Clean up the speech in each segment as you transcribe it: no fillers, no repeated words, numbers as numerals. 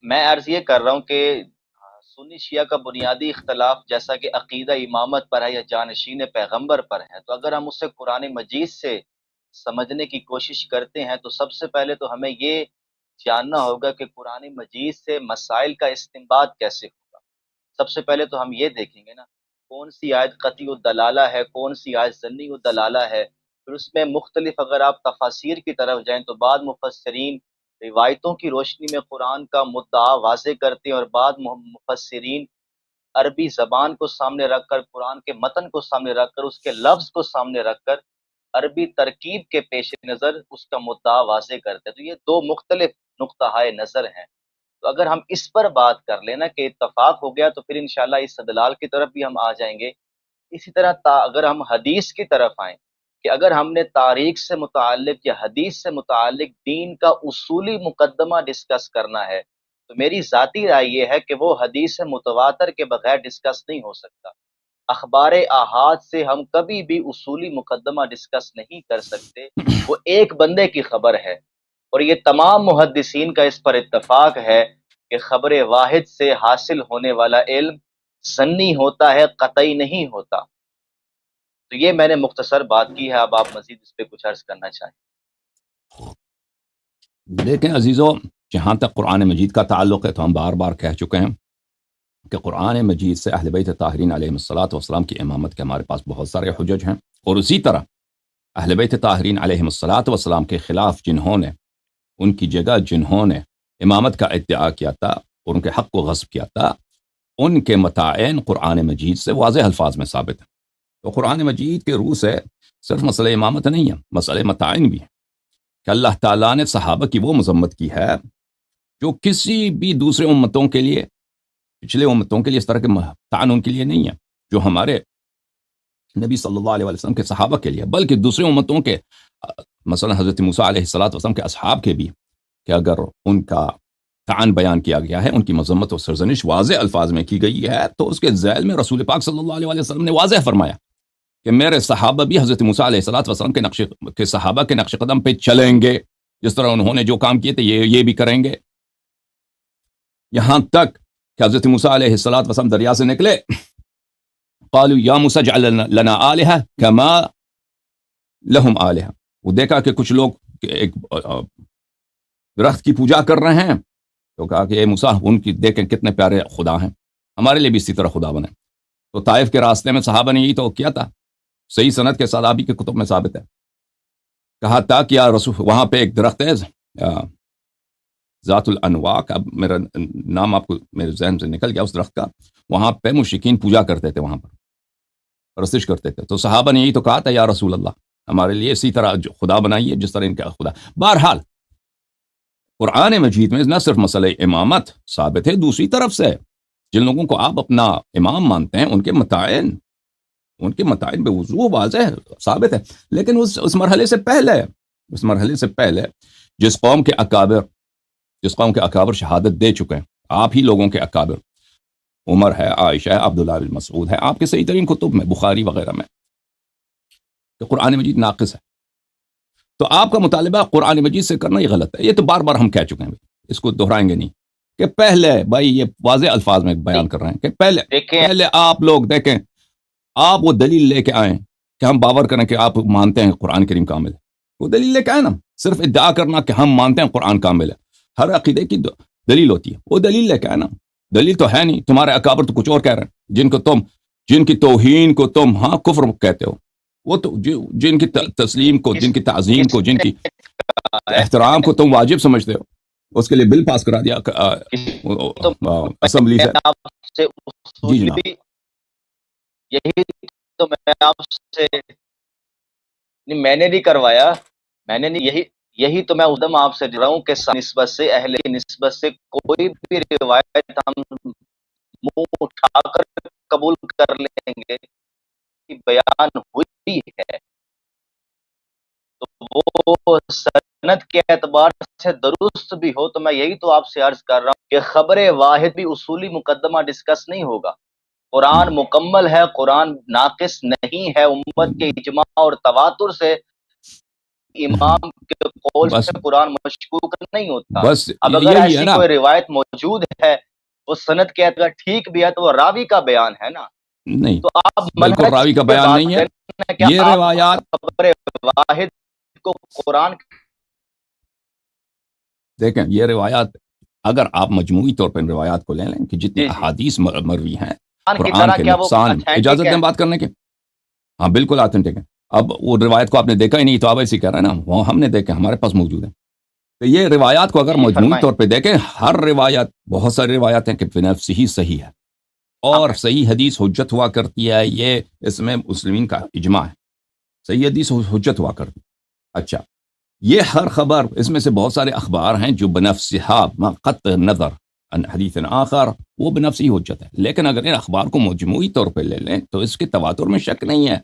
میں عرض یہ کر رہا ہوں کہ سنی شیعہ کا بنیادی اختلاف جیسا کہ عقیدہ امامت پر ہے یا جانشین پیغمبر پر ہے، تو اگر ہم اسے قرآن مجید سے سمجھنے کی کوشش کرتے ہیں تو سب سے پہلے تو ہمیں یہ جاننا ہوگا کہ قرآن مجید سے مسائل کا استنباط کیسے ہوگا۔ سب سے پہلے تو ہم یہ دیکھیں گے نا کون سی آیت قطعی الدلالہ ہے، کون سی آیت ظنی الدلالہ ہے، پھر اس میں مختلف اگر آپ تفاسیر کی طرف جائیں تو بعض مفسرین روایتوں کی روشنی میں قرآن کا مدعا واضح کرتے ہیں، اور بعض مفسرین عربی زبان کو سامنے رکھ کر، قرآن کے متن کو سامنے رکھ کر، اس کے لفظ کو سامنے رکھ کر عربی ترکیب کے پیش نظر اس کا مدعا واضح کرتے ہیں۔ تو یہ دو مختلف نقطہ نظر ہیں۔ تو اگر ہم اس پر بات کر لینا کہ اتفاق ہو گیا تو پھر انشاءاللہ اس استدلال کی طرف بھی ہم آ جائیں گے۔ اسی طرح اگر ہم حدیث کی طرف آئیں کہ اگر ہم نے تاریخ سے متعلق یا حدیث سے متعلق دین کا اصولی مقدمہ ڈسکس کرنا ہے تو میری ذاتی رائے یہ ہے کہ وہ حدیث متواتر کے بغیر ڈسکس نہیں ہو سکتا۔ اخبار احاد سے ہم کبھی بھی اصولی مقدمہ ڈسکس نہیں کر سکتے، وہ ایک بندے کی خبر ہے، اور یہ تمام محدثین کا اس پر اتفاق ہے کہ خبر واحد سے حاصل ہونے والا علم ظنی ہوتا ہے، قطعی نہیں ہوتا۔ تو یہ میں نے مختصر بات کی ہے، اب آپ مزید اس پہ کچھ عرض کرنا چاہیں۔ دیکھیں عزیزو، جہاں تک قرآن مجید کا تعلق ہے تو ہم بار بار کہہ چکے ہیں کہ قرآن مجید سے اہل بیت طاہرین علیہ الصلوۃ والسلام کی امامت کے ہمارے پاس بہت سارے حجج ہیں، اور اسی طرح اہل بیت طاہرین علیہ الصلوۃ والسلام کے خلاف جنہوں نے، ان کی جگہ جنہوں نے امامت کا ادعا کیا تھا اور ان کے حق کو غصب کیا تھا، ان کے متعین قرآن مجید سے واضح الفاظ میں ثابت ہے۔ تو قرآن مجید کے روح سے صرف مسئلہ امامت نہیں ہے، مسئلہ متعین بھی ہے کہ اللہ تعالیٰ نے صحابہ کی وہ مذمت کی ہے جو کسی بھی دوسرے امتوں کے لیے، پچھلے امتوں کے لیے اس طرح کے طعن ان کے لیے نہیں ہے، جو ہمارے نبی صلی اللہ علیہ وسلم کے صحابہ کے لیے، بلکہ دوسرے امتوں کے، مثلا حضرت موسیٰ علیہ السلام کے اصحاب کے بھی، کہ اگر ان کا طعن بیان کیا گیا ہے، ان کی مذمت و سرزنش واضح الفاظ میں کی گئی ہے، تو اس کے ذیل میں رسول پاک صلی اللہ علیہ وسلم نے واضح فرمایا کہ میرے صحابہ بھی حضرت موسیٰ علیہ السلام کے صحابہ کے نقش قدم پہ چلیں گے، جس طرح انہوں نے جو کام کیے تھے یہ بھی کریں گے۔ یہاں تک کہ حضرت موسیٰ علیہ السلام دریا سے نکلے، قالوا یا موسیٰ اجعل لنا آلہہ کما لہم آلہہ، وہ دیکھا کہ کچھ لوگ ایک درخت کی پوجا کر رہے ہیں، تو کہا کہ اے موسیٰ، ان کی دیکھیں کتنے پیارے خدا ہیں، ہمارے لیے بھی اسی طرح خدا بنے۔ تو طائف کے راستے میں صحابہ نے یہی تو کیا تھا، صحیح سند کے ساتھ آپ ہی کے کتب میں ثابت ہے۔ کہا تھا کہ یا رسول، وہاں پہ ایک درخت ہے ذات الانواق، اب میرا نام آپ کو میرے ذہن سے نکل گیا اس درخت کا، وہاں پہ مشرکین پوجا کرتے تھے، وہاں پر پرستش کرتے تھے۔ تو صحابہ نے یہی تو کہا تھا یا رسول اللہ، ہمارے لیے اسی طرح خدا بنائیے جس طرح ان کا خدا۔ بہرحال قرآن مجید میں نہ صرف مسئلہ امامت ثابت ہے، دوسری طرف سے جن لوگوں کو آپ اپنا امام مانتے ہیں ان کے متعین بے وضوح واضح ثابت ہے۔ لیکن اس مرحلے سے پہلے جس قوم کے اکابر شہادت دے چکے ہیں، آپ ہی لوگوں کے اکابر، عمر ہے، عائشہ ہے، عبداللہ بن مسعود ہے، آپ کے صحیح ترین کتب میں، بخاری وغیرہ میں، کہ قرآن مجید ناقص ہے، تو آپ کا مطالبہ قرآن مجید سے کرنا یہ غلط ہے۔ یہ تو بار بار ہم کہہ چکے ہیں، اس کو دہرائیں گے نہیں، کہ پہلے بھائی یہ واضح الفاظ میں بیان کر رہے ہیں کہ پہلے آپ لوگ دیکھیں، آپ وہ دلیل لے کے آئیں کہ ہم باور کریں کہ آپ مانتے ہیں قرآن کریم کامل ہے، وہ دلیل لے کے آئیں نا۔ صرف ادعا کرنا کہ ہم مانتے ہیں قرآن کامل ہے، ہر عقیدے کی دلیل ہوتی ہے، وہ دلیل لے کے آئیں نا۔ دلیل تو ہے نہیں، تمہارے اکابر تو کچھ اور کہہ رہے ہیں، جن کی توہین کو تم کفر کہتے ہو، وہ تو جن کی تسلیم کو، جن کی تعظیم کو، جن کی احترام کو تم واجب سمجھتے ہو، اس کے لیے بل پاس کرا دیا اسمبلی سے۔ جی جناب، یہی تو میں آپ سے، میں نے نہیں کروایا، میں نے نہیں، یہی تو میں ادم آپ سے رہا ہوں کہ نسبت سے، اہل کی نسبت سے کوئی بھی روایت ہم منہ اٹھا کر قبول کر لیں گے کہ بیان ہوئی ہے، تو وہ سند کے اعتبار سے درست بھی ہو، تو میں یہی تو آپ سے عرض کر رہا ہوں کہ خبر واحد بھی اصولی مقدمہ ڈسکس نہیں ہوگا۔ قرآن مکمل ہے، قرآن ناقص نہیں ہے، امت کے اجماع اور تواتر سے امام کے قول بس سے قرآن مشکوک نہیں ہوتا. بس اب اگر یہی ہے ایسی نا. کوئی روایت موجود ہے وہ سند کے اعتبار ٹھیک بھی ہے تو وہ راوی کا بیان ہے نا. نہیں تو آپ بالکل راوی منہج کا پہ بیان بات نہیں ہے. کریں کہ یہ آپ روایات خبر واحد کو قرآن دیکھیں، یہ روایات اگر آپ مجموعی طور پر ان روایات کو لے لیں کہ جتنے جی جی احادیث مروی ہیں کی قرآن طرح کے کیا وہ نقصان، اتھینٹک اجازت ہے؟ دیں بات کرنے کی. ہاں بالکل آتھینٹک ہے. اب وہ روایت کو آپ نے دیکھا ہی نہیں تو آپ ایسے کہہ رہے ہیں نا، وہ ہم نے دیکھا، ہمارے پاس موجود ہے. تو یہ روایات کو اگر جی جی مجموعی فرمائیں. طور پہ دیکھیں، ہر روایت، بہت ساری روایات ہیں کہ بنفس ہی صحیح ہے اور صحیح حدیث حجت ہوا کرتی ہے. یہ اس میں مسلمین کا اجماع ہے، صحیح حدیث حجت ہوا کرتی ہے. اچھا، یہ ہر خبر، اس میں سے بہت سارے اخبار ہیں جو بنفسہا ما قطع نظر عن حدیث آخر، وہ بنفسی حجت ہے. لیکن اگر ان اخبار کو مجموعی طور پہ لے لیں تو اس کے تواتر میں شک نہیں ہے.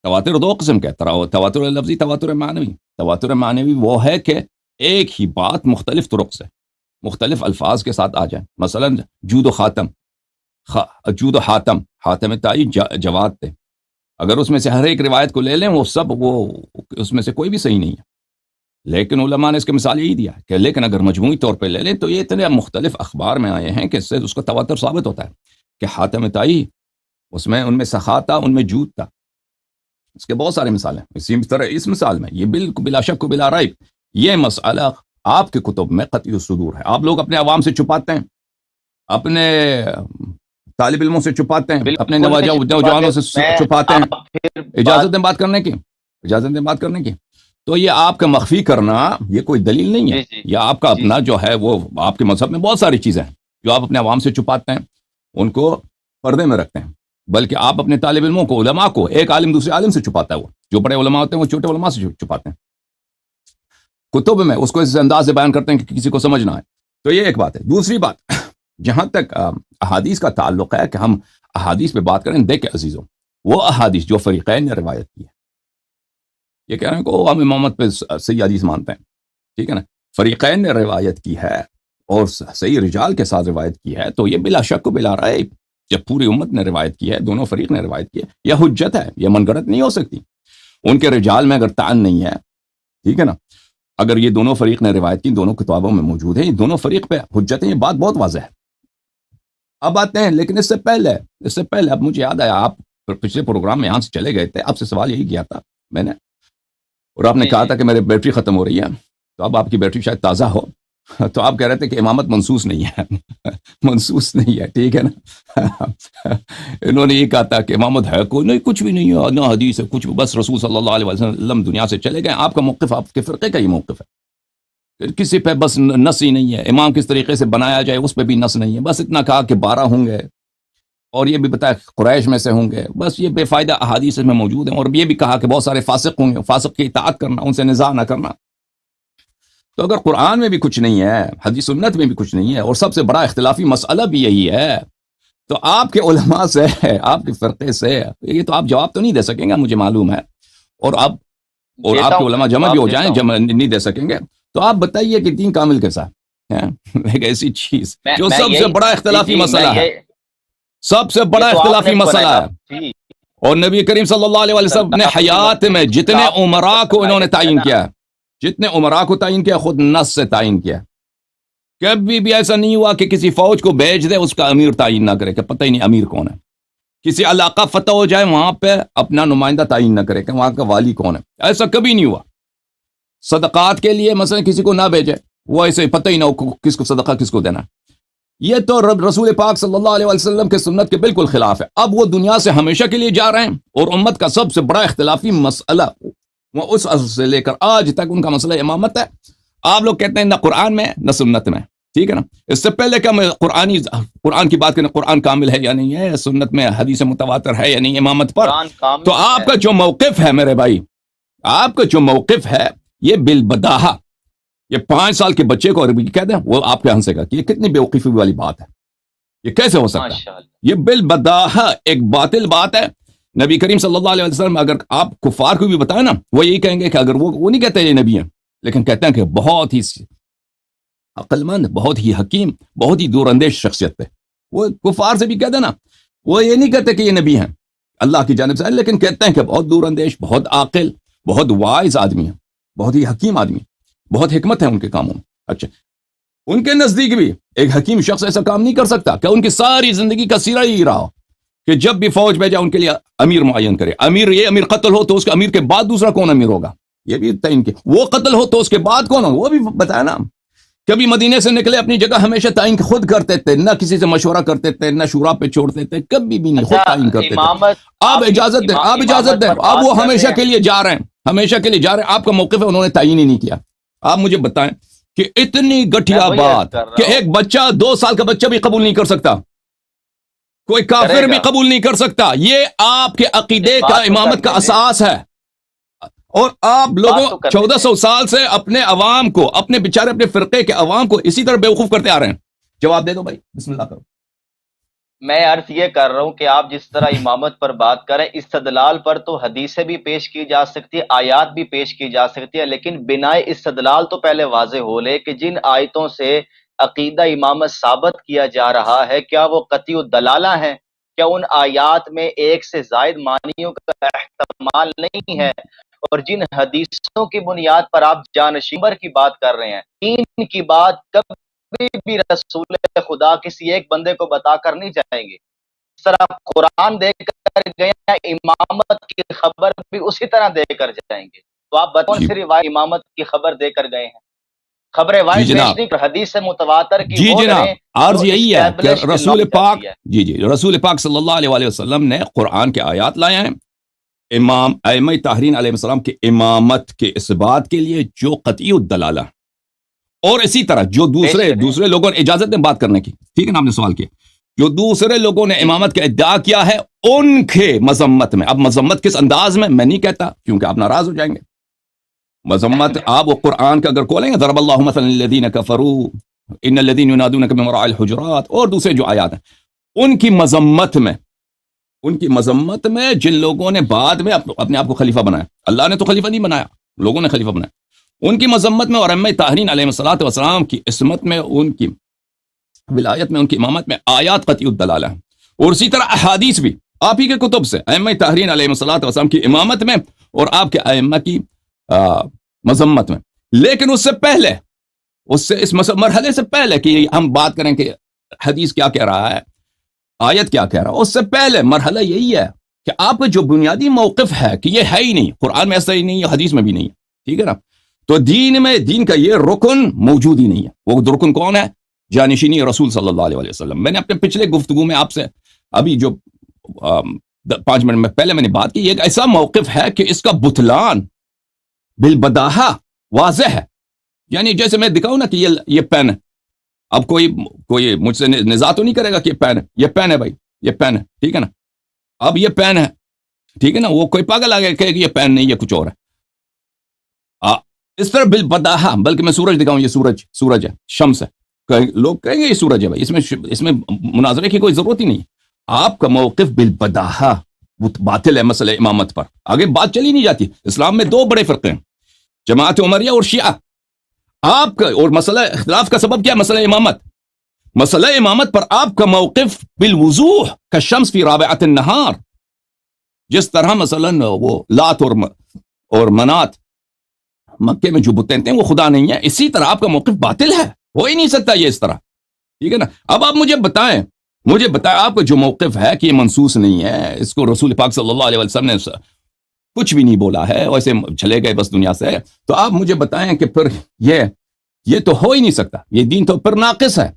تواتر دو قسم کا ہے، تواتر لفظی، تواتر معنوی. تواتر معنوی وہ ہے کہ ایک ہی بات مختلف طرق سے مختلف الفاظ کے ساتھ آ جائیں. مثلا جود و خاتم، جود و حاتم تائی جواد تھے. اگر اس میں سے ہر ایک روایت کو لے لیں وہ سب، وہ اس میں سے کوئی بھی صحیح نہیں ہے. لیکن علماء نے اس کے مثال یہی دیا کہ لیکن اگر مجموعی طور پہ لے لیں تو یہ اتنے مختلف اخبار میں آئے ہیں کہ اس سے اس کا تواتر ثابت ہوتا ہے کہ حاتم تائی، اس میں ان میں سخا تھا، ان میں جود تھا. اس کے بہت سارے مثال ہیں. اسی طرح اس مثال میں یہ بالکل بلا شک و بلا ریب یہ مسئلہ آپ کے کتب میں قطعی الصدور ہے. آپ لوگ اپنے عوام سے چھپاتے ہیں، اپنے طالب علموں سے چھپاتے ہیں، اپنے نوجوانوں سے چھپاتے ہیں. اجازت دیں بات کرنے کی، اجازت دیں بات کرنے کی. تو یہ آپ کا مخفی کرنا یہ کوئی دلیل نہیں ہے. یا آپ کا اپنا جو ہے وہ آپ کے مذہب میں بہت ساری چیزیں ہیں جو آپ اپنے عوام سے چھپاتے ہیں، ان کو پردے میں رکھتے ہیں. بلکہ آپ اپنے طالب علموں کو، علماء کو، ایک عالم دوسرے عالم سے چھپاتا ہے. وہ جو بڑے علماء ہوتے ہیں وہ چھوٹے علماء سے چھپاتے ہیں. کتب میں اس کو اس انداز سے بیان کرتے ہیں کہ کسی کو سمجھ نہ آئے. تو یہ ایک بات ہے. دوسری بات، جہاں تک احادیث کا تعلق ہے کہ ہم احادیث پہ بات کریں، دیکھیں عزیزوں، وہ احادیث جو فریقین نے روایت کی ہے، یہ کہہ رہے ہیں کہ ہم امامت پہ صحیح حدیث مانتے ہیں، ٹھیک ہے نا، فریقین نے روایت کی ہے اور صحیح رجال کے ساتھ روایت کی ہے، تو یہ بلا شک و بلا ریب جب پوری امت نے روایت کی ہے، دونوں فریق نے روایت کی ہے، یہ حجت ہے، یہ من گھڑت نہیں ہو سکتی. ان کے رجال میں اگر تعن نہیں ہے، ٹھیک ہے نا، اگر یہ دونوں فریق نے روایت کی، دونوں کتابوں میں موجود ہے، یہ دونوں فریق پہ حجت ہے. یہ بات بہت واضح ہے. اب آتے ہیں، لیکن اس سے پہلے اب مجھے یاد آیا، آپ پچھلے پروگرام میں یہاں سے چلے گئے تھے، آپ سے سوال یہی کیا تھا میں نے، اور آپ نے کہا تھا کہ میرے بیٹری ختم ہو رہی ہے، تو اب آپ کی بیٹری شاید تازہ ہو. تو آپ کہہ رہے تھے کہ امامت منسوس نہیں ہے. منسوس نہیں ہے، ٹھیک ہے نا. انہوں نے یہ کہا تھا کہ امامت ہے کوئی نہیں، کچھ بھی نہیں ہے، نہ حدیث ہے، کچھ بھی، بس رسول صلی اللہ علیہ وسلم دنیا سے چلے گئے. آپ کا موقف، آپ کے فرقے کا یہ موقف ہے، کسی پہ بس نص ہی نہیں ہے. امام کس طریقے سے بنایا جائے اس پہ بھی نص نہیں ہے. بس اتنا کہا کہ 12 ہوں گے اور یہ بھی بتایا قریش میں سے ہوں گے. بس یہ بے فائدہ احادیث میں موجود ہیں. اور یہ بھی کہا کہ بہت سارے فاسق ہوں گے، فاسق کی اطاعت کرنا، ان سے نزاع نہ کرنا. تو اگر قرآن میں بھی کچھ نہیں ہے، حدیث سنت میں بھی کچھ نہیں ہے، اور سب سے بڑا اختلافی مسئلہ بھی یہی ہے، تو آپ کے علماء سے، آپ کے فرقے سے یہ تو آپ جواب تو نہیں دے سکیں گے، مجھے معلوم ہے. اور آپ کے علماء جمع بھی ہو جائیں، جمع نہیں دے سکیں گے. تو آپ بتائیے کہ دین کامل کے ساتھ ایک ایسی چیز جو سب سے بڑا اختلافی مسئلہ ہے، سب سے بڑا اختلافی مسئلہ ہے. اور نبی کریم صلی اللہ علیہ وسلم نے حیات میں جتنے عمراء کو انہوں نے تعین کیا، جتنے عمراء کو تعین کیا، خود نص سے تعین کیا. کبھی بھی ایسا نہیں ہوا کہ کسی فوج کو بھیج دے، اس کا امیر تعین نہ کرے کہ پتہ ہی نہیں امیر کون ہے. کسی علاقہ فتح ہو جائے، وہاں پہ اپنا نمائندہ تعین نہ کرے کہ وہاں کا والی کون ہے. ایسا کبھی نہیں ہوا. صدقات کے لیے مثلا کسی کو نہ بھیجے، وہ ایسے پتہ ہی نہ ہو کس کو صدقہ کس کو دینا. یہ تو رسول پاک صلی اللہ علیہ وسلم کے سنت کے بالکل خلاف ہے. اب وہ دنیا سے ہمیشہ کے لیے جا رہے ہیں، اور امت کا سب سے بڑا اختلافی مسئلہ وہ اس عصر سے لے کر آج تک ان کا مسئلہ امامت ہے. آپ لوگ کہتے ہیں نہ قرآن میں نہ سنت میں، ٹھیک ہے نا. اس سے پہلے کہ ہم قرآن کی بات کریں، قرآن کامل ہے یا نہیں ہے، سنت میں حدیث متواتر ہے یا نہیں امامت پر، تو آپ کا جو موقف ہے میرے بھائی، آپ کا جو موقف ہے یہ بالبداہہ، یہ 5 سال کے بچے کو عربی کہہ دیں وہ آپ کے ہنسے گا کہ یہ کتنی بے وقوفی والی بات ہے، یہ کیسے ہو سکتا ہے. یہ بالبداہہ ایک باطل بات ہے. نبی کریم صلی اللہ علیہ وسلم اگر آپ کفار کو بھی بتائیں نا، وہ یہی کہیں گے کہ اگر وہ نہیں کہتے یہ نبی ہیں، لیکن کہتے ہیں کہ بہت ہی عقل مند، بہت ہی حکیم، بہت ہی دور اندیش شخصیت پہ. وہ کفار سے بھی کہتے ہیں نا، وہ یہ نہیں کہتے کہ یہ نبی ہیں اللہ کی جانب سے، لیکن کہتے ہیں کہ بہت دور اندیش، بہت عاقل، بہت وائز آدمی ہیں. بہت ہی حکیم آدمی، بہت حکمت ہے ان کے کاموں میں. اچھا، ان کے نزدیک بھی ایک حکیم شخص ایسا کام نہیں کر سکتا کہ ان کی ساری زندگی کا سیرہ ہی رہا ہو کہ جب بھی فوج بھیجا ان کے لیے امیر معین کرے. امیر قتل ہو تو اس کے امیر کے بعد دوسرا کون امیر ہوگا یہ بھی تعین کے. وہ قتل ہو تو اس کے بعد کون ہوگا وہ بھی بتایا نا. کبھی مدینے سے نکلے اپنی جگہ ہمیشہ تعین خود کرتے تھے، نہ کسی سے مشورہ کرتے تھے، نہ شورا پہ چھوڑتے تھے، کبھی بھی نہیں، خود تعین کرتے تھے. آپ اجازت دیں، آپ اجازت دیں، آپ وہ ہمیشہ کے لیے جا رہے ہیں، ہمیشہ کے لیے جا رہے ہیں. آپ کا موقف ہے انہوں نے تعین ہی نہیں کیا. آپ مجھے بتائیں کہ اتنی گٹھیا بات کہ ایک بچہ 2 سال کا بچہ بھی قبول نہیں کر سکتا، کوئی کافر بھی قبول نہیں کر سکتا. یہ آپ کے عقیدے کا امامت کا اساس ہے. اور آپ لوگوں 1400 سال سے اپنے عوام کو، اپنے بیچارے اپنے فرقے کے عوام کو اسی طرح بیوقوف کرتے آ رہے ہیں. جواب دے دو بھائی، بسم اللہ کرو. میں عرض یہ کر رہا ہوں کہ آپ جس طرح امامت پر بات کریں، استدلال پر تو حدیثیں بھی پیش کی جا سکتی ہے، آیات بھی پیش کی جا سکتی ہے، لیکن بنا استدلال تو پہلے واضح ہو لے کہ جن آیتوں سے عقیدہ امامت ثابت کیا جا رہا ہے کیا وہ قطعی الدلالہ ہیں؟ کیا ان آیات میں ایک سے زائد معنیوں کا احتمال نہیں ہے؟ اور جن حدیثوں کی بنیاد پر آپ جانشین کی بات کر رہے ہیں، دین کی بات کبھی بھی رسول خدا کسی ایک بندے کو بتا کر نہیں جائیں گے. اس طرح قرآن دے کر گئے ہیں، امامت کی خبر بھی اسی طرح دے کر جائیں گے. تو آپ بتاؤ سے روایت امامت کی خبر دے کر گئے ہیں، خبر واحد پیش نہیں کر، حدیث متواتر کی. جی جناب، عرض یہی ہے کہ رسول پاک رسول پاک صلی اللہ علیہ وسلم نے قرآن کے آیات لائے ہیں امام ائمہ طاہرین علیہ السلام کی امامت کے اس بات کے لیے جو قطعی الدلالہ، اور اسی طرح جو دوسرے لوگوں نے اجازت دیں بات کرنے کی، ٹھیک ہے نا، آپ نے سوال کیا، جو دوسرے لوگوں نے امامت کا ادعا کیا ہے ان کے مذمت میں. اب مذمت کس انداز میں میں نہیں کہتا کیونکہ آپ ناراض ہو جائیں گے. مذمت آپ وہ قرآن کا اگر کھولیں گے، ضرب اللہ مثلا للذین کفروا ان الذین ینادونک من وراء الحجرات، اور دوسرے جو آیات ہیں ان کی مذمت میں جن لوگوں نے بعد میں اپنے آپ کو خلیفہ بنایا، اللہ نے تو خلیفہ نہیں بنایا، لوگوں نے خلیفہ بنایا، ان کی مذمت میں اور ائمہ طاہرین علیہ الصلوۃ والسلام کی عصمت میں، ان کی ولایت میں، ان کی امامت میں آیات قطعی الدلالہ ہیں. اور اسی طرح احادیث بھی آپ ہی کے کتب سے ائمہ طاہرین علیہ الصلوۃ والسلام کی امامت میں اور آپ کے ائمہ کی مذمت میں. لیکن اس سے پہلے، اس مرحلے سے پہلے کہ ہم بات کریں کہ حدیث کیا کہہ رہا ہے، آیت کیا کہہ رہا ہے، اس سے پہلے مرحلہ یہی ہے کہ آپ کا جو بنیادی موقف ہے کہ یہ ہے ہی نہیں، قرآن میں ایسا ہی نہیں ہے، حدیث میں بھی نہیں ہے، ٹھیک ہے نا، تو دین کا یہ رکن موجود ہی نہیں ہے. وہ رکن کون ہے؟ جانشینی رسول صلی اللہ علیہ وسلم. میں نے اپنے پچھلے گفتگو میں آپ سے ابھی جو 5 منٹ میں پہلے میں نے بات کی، یہ ایک ایسا موقف ہے کہ اس کا بطلان بالبداہہ واضح ہے. یعنی جیسے میں دکھاؤں نا کہ یہ پین ہے، اب کوئی مجھ سے نزاع تو نہیں کرے گا کہ یہ پین ہے بھائی، یہ پین ہے، ٹھیک ہے نا، اب یہ پین ہے، ٹھیک ہے نا، وہ کوئی پاگل آ گیا کہے کہ یہ پین نہیں، یہ کچھ اور ہے. اس طرح بالبداہہ، بلکہ میں سورج دکھاؤں، یہ سورج ہے، شمس ہے، لوگ کہیں گے یہ سورج ہے بھائی، اس میں مناظرے کی کوئی ضرورت ہی نہیں. آپ کا موقف بالبداہہ باطل ہے مسئلہ امامت پر، آگے بات چلی نہیں جاتی. اسلام میں 2 بڑے فرقے ہیں، جماعت عمریہ اور شیعہ. آپ کا اور مسئلہ اختلاف کا سبب کیا؟ مسئلہ امامت پر آپ کا موقف بالوضوح کالشمس فی رابعۃ النہار. جس طرح مثلا وہ لات اور منات مکے میں جو بتیں تھے وہ خدا نہیں ہے، اسی طرح آپ کا موقف باطل ہے، ہو ہی نہیں سکتا یہ اس طرح، ٹھیک ہے نا. اب آپ مجھے بتائیں آپ کا جو موقف ہے کہ یہ منسوس نہیں ہے، اس کو رسول پاک صلی اللہ علیہ وسلم نے کچھ بھی نہیں بولا ہے، ویسے چلے گئے بس دنیا سے، تو آپ مجھے بتائیں کہ پھر یہ تو ہو ہی نہیں سکتا، یہ دین تو پھر ناقص ہے.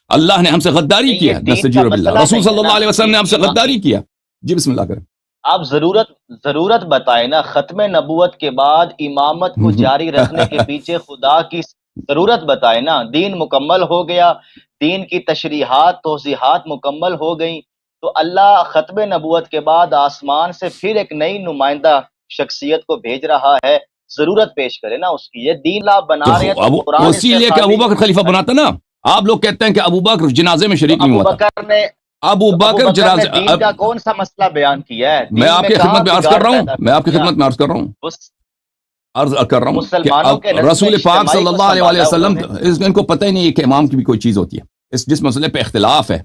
اللہ نے ہم سے غداری کیا، نستجیر باللہ، رسول صلی اللہ علیہ وسلم نے ہم سے غداری کیا. جی بسم اللہ کریں. آپ ضرورت بتائیں نا، ختم نبوت کے بعد امامت کو جاری رکھنے کے پیچھے خدا کی ضرورت بتائیں نا. دین مکمل ہو گیا، دین کی تشریحات توضیحات مکمل ہو گئیں، تو اللہ ختم نبوت کے بعد آسمان سے پھر ایک نئی نمائندہ شخصیت کو بھیج رہا ہے. ضرورت پیش کرے نا اس کی. یہ دین آپ بنا رہے ہیں تو قرآن اسی لیے کہ ابو بکر خلیفہ بناتا نا. آپ لوگ کہتے ہیں کہ ابو بکر جنازے میں شریک نہیں ہوا تھا. ابو بکر جنازے دین کا کون سا مسئلہ بیان کیا ہے؟ میں آپ کی خدمت میں عرض کر رہا ہوں، کہ رسول پاک صلی اللہ علیہ وسلم، ان کو پتہ ہی نہیں ہے کہ امام کی بھی کوئی چیز ہوتی ہے. جس مسئلے پہ اختلاف ہے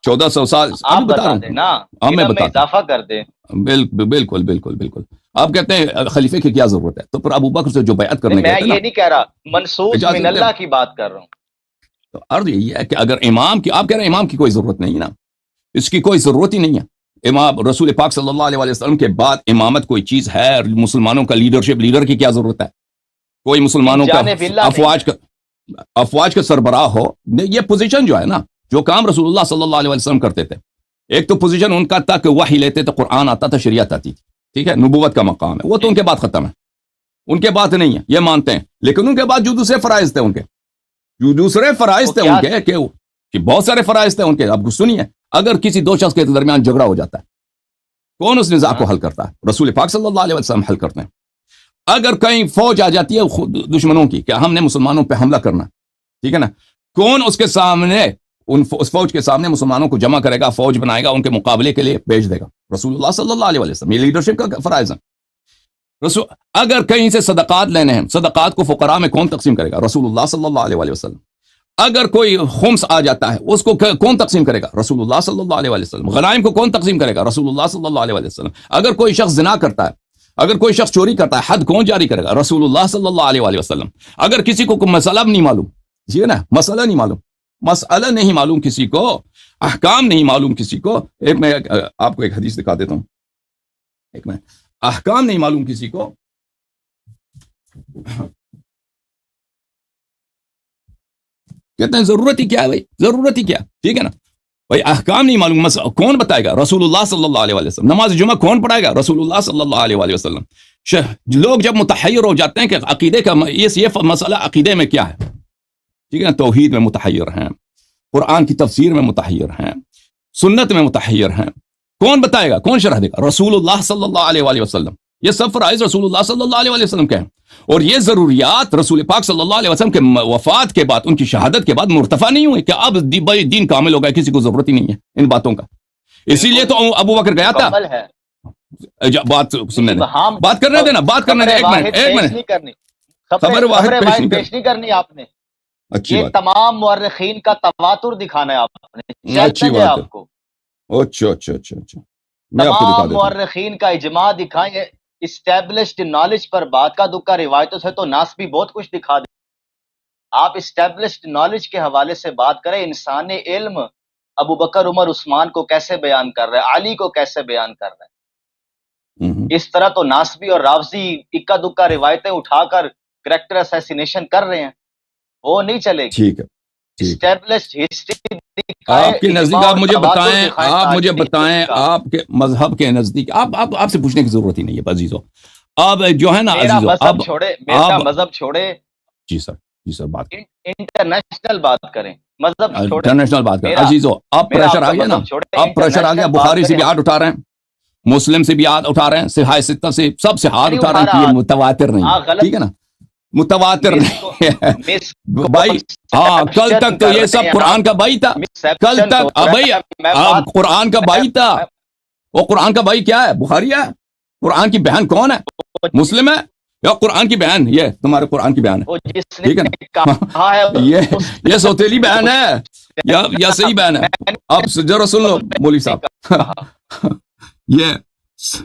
1400 سال، آپ بتا دیں نا، میں اضافہ کر دیں. بالکل. آپ کہتے ہیں خلیفے کی کیا ضرورت ہے، تو پھر ابو بکر سے جو بیعت کرنے میں گئے تھے نا، یہ نہیں کہہ رہا، منصوص اجازت من دیں، اللہ کی بات کر رہا ہوں. تو عرض یہی ہے کہ اگر امام کی، آپ کہہ رہے ہیں امام کی کوئی ضرورت نہیں ہے نا، اس کی کوئی ضرورت ہی نہیں ہے. امام رسول پاک صلی اللہ علیہ وسلم کے بعد امامت کوئی چیز ہے؟ مسلمانوں کا لیڈرشپ، لیڈر کی کیا ضرورت ہے؟ کوئی مسلمانوں کا جانب اللہ نہیں ہے. افواج کا سربراہ ہو، یہ پوزیشن جو ہے نا، جو کام رسول اللہ صلی اللہ علیہ وسلم کرتے تھے، ایک تو پوزیشن ان کا تھا کہ وحی لیتے تھے، قرآن آتا تھا، شریعت آتی تھی، ٹھیک ہے، نبوت کا مقام ہے، وہ تو ان کے بعد ختم ہے، ان کے بعد نہیں ہے، یہ مانتے ہیں. لیکن ان کے بعد جو دوسرے فرائض تھے ان کے، جو دوسرے فرائض تھے ان کے، کہ بہت سارے فرائض تھے ان کے. اب سنیے، اگر کسی دو شخص کے درمیان جھگڑا ہو جاتا ہے، کون اس نزاع کو حل کرتا ہے؟ رسول پاک صلی اللہ علیہ وسلم حل کرتے ہیں. اگر کہیں فوج آ جاتی ہے دشمنوں کی کہ ہم نے مسلمانوں پہ حملہ کرنا، ٹھیک ہے نا، کون اس کے سامنے، اس فوج کے سامنے مسلمانوں کو جمع کرے گا، فوج بنائے گا، ان کے مقابلے کے لیے بھیج دے گا؟ رسول اللہ صلی اللہ علیہ وسلم. یہ لیڈرشپ کا فرائض ہے. اگر کہیں سے صدقات لینے ہیں، صدقات کو فقراء میں کون تقسیم کرے گا؟ رسول اللہ صلی اللہ علیہ وسلم. اگر کوئی خمس آ جاتا ہے، اس کو کون تقسیم کرے گا؟ رسول اللہ صلی اللہ علیہ وسلم. غنائم کو کون تقسیم کرے گا؟ رسول اللہ صلی اللہ علیہ وسلم. اگر کوئی شخص زنا کرتا ہے، اگر کوئی شخص چوری کرتا ہے، حد کون جاری کرے گا؟ رسول اللہ صلی اللہ علیہ وسلم. اگر کسی کو مسئلہ نہیں معلوم، جی نا، مسئلہ نہیں معلوم کسی کو، احکام نہیں معلوم کسی کو، ایک میں آپ کو ایک حدیث دکھا دیتا ہوں، ایک میں، احکام نہیں معلوم کسی کو، کہتے ہیں ضرورت ہی کیا ہے بھائی، ضرورت ہی کیا، ٹھیک ہے نا بھائی، احکام نہیں معلوم، کون بتائے گا؟ رسول اللہ صلی اللہ علیہ وسلم. نماز جمعہ کون پڑھائے گا؟ رسول اللہ صلی اللہ علیہ وسلم. لوگ جب متحیر ہو جاتے ہیں کہ عقیدے کا یہ مسئلہ عقیدے میں کیا ہے، ٹھیک ہے نا، توحید میں متحیر ہیں، قرآن کی تفسیر میں متحیر ہیں، سنت میں متحیر ہیں، کون بتائے گا، کون شرح دے گا؟ رسول اللہ صلی اللہ علیہ وسلم. یہ سب فرائض رسول اللہ صلی اللہ علیہ وسلم کے ہیں، اور یہ ضروریات رسول پاک صلی اللہ علیہ وسلم کے وفات کے بعد، ان کی شہادت کے بعد مرتفع نہیں ہوئی کہ اب دین کامل ہو گیا، کسی کو ضرورت ہی نہیں ہے ان باتوں کا. اسی لیے تو ابو بکر گیا تھا. بات سننے دیں، بات کرنے دینا، بات کرنے دیں، ایک منٹ. خبر واحد پیش نہیں کرنی آپ نے. یہ تمام مورخین کا تواتر دکھانا ہے آپ نے. اچھی بات آپ کو اچھا تمام مورخین کا اجماع دکھائیں، اسٹیبلشڈ نالج پر بات کا دکا روایتوں سے تو ناس بھی بہت کچھ دکھا دیں. آپ اسٹیبلشڈ نالج کے حوالے سے بات کریں. انسان علم ابو بکر، عمر، عثمان کو کیسے بیان کر رہا ہے، علی کو کیسے بیان کر رہا ہے. اس طرح تو ناسبی اور راوزی اکا دکا روایتیں اٹھا کر کریکٹر اسیسینیشن کر رہے ہیں، وہ نہیں چلے گی. ٹھیک ہے، اسٹیبلشڈ ہسٹری آپ کے نزدیک آپ مجھے بتائیں آپ کے مذہب کے نزدیک، آپ سے پوچھنے کی ضرورت ہی نہیں ہے عزیزو. آپ جو ہے نا عزیزو، میرا مذہب چھوڑے. جی سر بات کریں، انٹرنیشنل بات کریں، مذہب چھوڑے، انٹرنیشنل بات کریں. عزیزو اب پریشر آ گیا نا، اب پریشر آ گیا. بخاری سے بھی ہاتھ اٹھا رہے ہیں، مسلم سے بھی ہاتھ اٹھا رہے ہیں، صحیح ستہ سے سب سے ہاتھ اٹھا رہے ہیں کہ یہ متواتر نہیں، ٹھیک ہے نا، متواتر نہیں بھائی. ہاں، کل تک تو یہ سب قرآن کا بھائی تھا، کل تک بھائی قرآن کا بھائی تھا. وہ قرآن کا بھائی کیا ہے؟ بخاری ہے. قرآن کی بہن کون ہے؟ مسلم ہے یا قرآن کی بہن؟ یہ تمہارے قرآن کی بہن ہے، ٹھیک ہے نا، یہ سوتیلی بہن ہے یا صحیح بہن ہے؟ اب ذرا سن لو مولوی صاحب،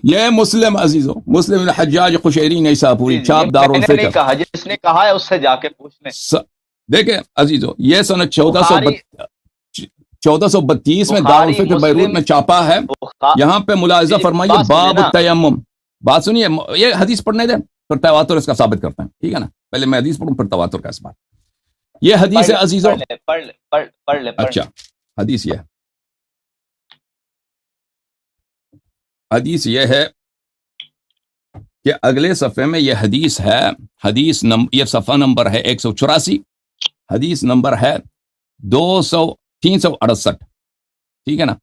یہ مسلم عزیزو، مسلم الحجاج قشیری نیسابوری، چھاپ دارالفکر. جس نے کہا ہے اس سے جا کے پوچھ لیں. دیکھیں عزیزو، یہ سنہ 1432 میں دارالفکر بیروت میں چھاپا ہے. یہاں پہ ملاحظہ فرمائیے، باب التیمم. بات سنیے، یہ حدیث پڑھنے دیں پھر تواتر اس کا ثابت کرتے ہیں، ٹھیک ہے نا. پہلے میں حدیث پڑھوں پھر تواتر کا اس بات. یہ حدیث ہے عزیزو، پڑھ لے. اچھا، حدیث یہ ہے، حدیث یہ ہے کہ اگلے صفحے میں یہ حدیث ہے، حدیث یہ صفحہ نمبر ہے 184، حدیث نمبر ہے 368، ٹھیک ہے نا.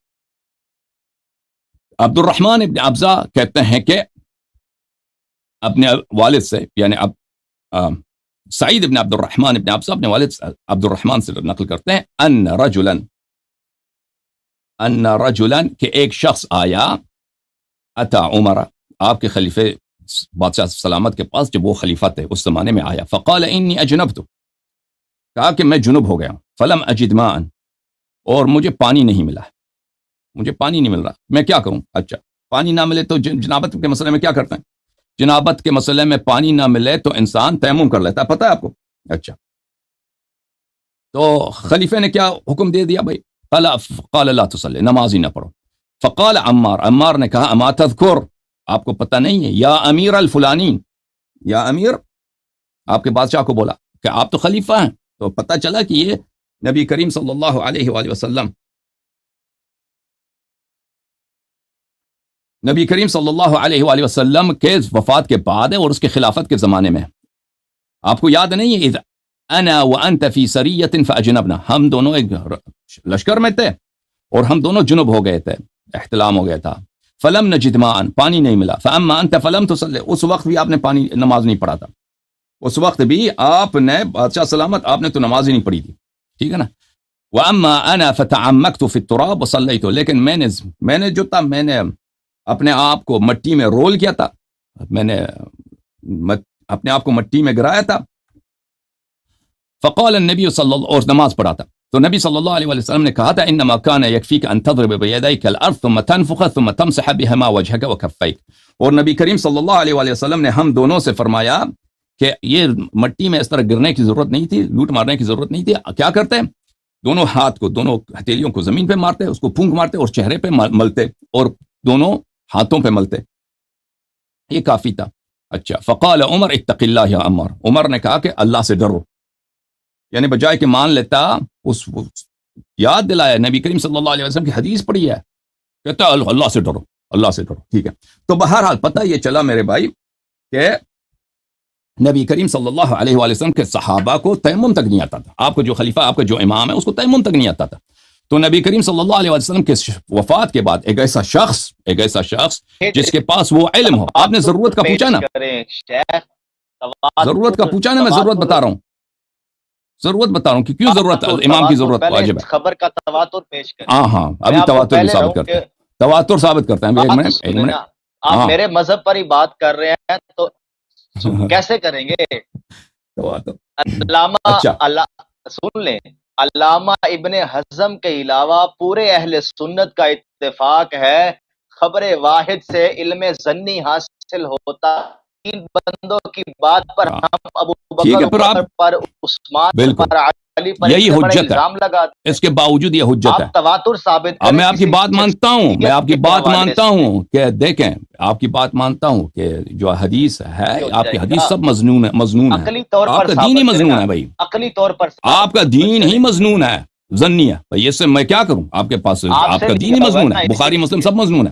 عبد الرحمن ابن ابزہ کہتے ہیں کہ اپنے والد سے، یعنی اب سعید ابن عبد الرحمن ابن ابزہ اپنے والد عبد الرحمن سے نقل کرتے ہیں، ان رجلا کہ ایک شخص آیا، اتا عمر، آپ کے خلیفہ بادشاہ سلامت کے پاس جب وہ خلیفہ تھے اس زمانے میں آیا. فقال انی اجنبت، کہا کہ میں جنب ہو گیا. فلم اجد ماء، اور مجھے پانی نہیں ملا، مجھے پانی نہیں مل رہا، میں کیا کروں؟ اچھا، پانی نہ ملے تو جنابت کے مسئلے میں کیا کرتے ہیں؟ جنابت کے مسئلے میں پانی نہ ملے تو انسان تیمم کر لیتا ہے، پتہ ہے آپ کو؟ اچھا، تو خلیفے نے کیا حکم دے دیا بھائی؟ قال لا تصلی، نماز ہی نہ پڑھو۔ فقال عمار نے کہا اما تذکر، آپ کو پتہ نہیں ہے، یا امیر الفلانی، یا امیر، آپ کے بادشاہ کو بولا کہ آپ تو خلیفہ ہیں، تو پتہ چلا کہ یہ نبی کریم صلی اللہ علیہ وآلہ وسلم، نبی کریم صلی اللہ علیہ وآلہ وسلم کے وفات کے بعد ہے اور اس کے خلافت کے زمانے میں۔ آپ کو یاد نہیں ہے، اذ انا وانت فی سریۃ فاجنبنا، ہم دونوں ایک لشکر میں تھے اور ہم دونوں جنب ہو گئے تھے، احتلام ہو گیا تھا، فلم نجد ماء، پانی نہیں ملا، فاما انت فلم تصلی، اس وقت بھی آپ نے نماز نہیں پڑھا تھا، اس وقت بھی آپ نے، بادشاہ سلامت، آپ نے تو نماز ہی نہیں پڑھی تھی، ٹھیک ہے نا؟ واما انا فتعمقت فی التراب وصلیت، لیکن میں نے جو تھا، میں نے اپنے آپ کو مٹی میں رول کیا تھا، میں نے اپنے آپ کو مٹی میں گرایا تھا۔ فقال النبی صلی اللہ، اور نماز پڑھا تھا، تو نبی صلی اللہ علیہ وسلم نے کہا تھا انما كان يكفيك ان تضرب بيديك الارض ثم تنفخ ثم تمسح بهما وجهك وكفيك، اور نبی کریم صلی اللہ علیہ وسلم نے ہم دونوں سے فرمایا کہ یہ مٹی میں اس طرح گرنے کی ضرورت نہیں تھی، لوٹ مارنے کی ضرورت نہیں تھی، کیا کرتے؟ دونوں ہاتھ کو، دونوں ہتھیلیوں کو زمین پہ مارتے، اس کو پھونک مارتے اور چہرے پہ ملتے اور دونوں ہاتھوں پہ ملتے، یہ کافی تھا۔ اچھا، فقال عمر اتق اللہ یا عمر، عمر نے کہا کہ اللہ سے ڈرو، یعنی بجائے کہ مان لیتا، اس یاد دلایا، نبی کریم صلی اللہ علیہ وسلم کی حدیث پڑھی ہے، کہتا ہے اللہ سے ڈرو، اللہ سے ڈرو، ٹھیک ہے؟ تو بہرحال پتہ یہ چلا میرے بھائی کہ نبی کریم صلی اللہ علیہ وآلہ وسلم کے صحابہ کو تیمم تک نہیں آتا تھا، آپ کا جو خلیفہ، آپ کا جو امام ہے، اس کو تیمم تک نہیں آتا تھا، تو نبی کریم صلی اللہ علیہ وسلم کے وفات کے بعد ایک ایسا شخص جس کے پاس وہ علم ہو، آپ نے ضرورت کا پوچھا نا، ضرورت کا پوچھا نا، میں ضرورت بتا رہا ہوں، ضرورت بتا رہا ہوں کہ کیوں ضرورت، امام کی ضرورت واجب ہے، خبر کا تواتر پیش کریں۔ ہاں ابھی تواتر بھی ثابت کرتے ہیں، تواتر ثابت کرتے ہیں، ایک منٹ، آپ میرے مذہب پر ہی بات کر رہے ہیں تو کیسے کریں گے؟ علامہ سن لیں، علامہ ابن حزم کے علاوہ پورے اہل سنت کا اتفاق ہے، خبر واحد سے علم ظنی حاصل ہوتا، تین بندوں کی بات پر ہم ابو بکر پر، عثمان پر، علی پر یہی حجت الزام لگاتے ہیں، اس کے باوجود یہ حجت ہے، تواتر ثابت اب میں آپ کی بات مانتا ہوں، میں آپ کی بات مانتا ہوں کہ دیکھیں، آپ کی بات مانتا ہوں کہ جو حدیث ہے، آپ کی حدیث سب مضنون ہے، آپ کا دین ہی مضنون ہے بھائی، عقلی طور پر آپ کا دین ہی مضنون ہے، ظنی ہے بھائی، اس سے میں کیا کروں؟ آپ کے پاس آپ کا دین ہی مضنون ہے، بخاری مسلم سب مضنون ہے،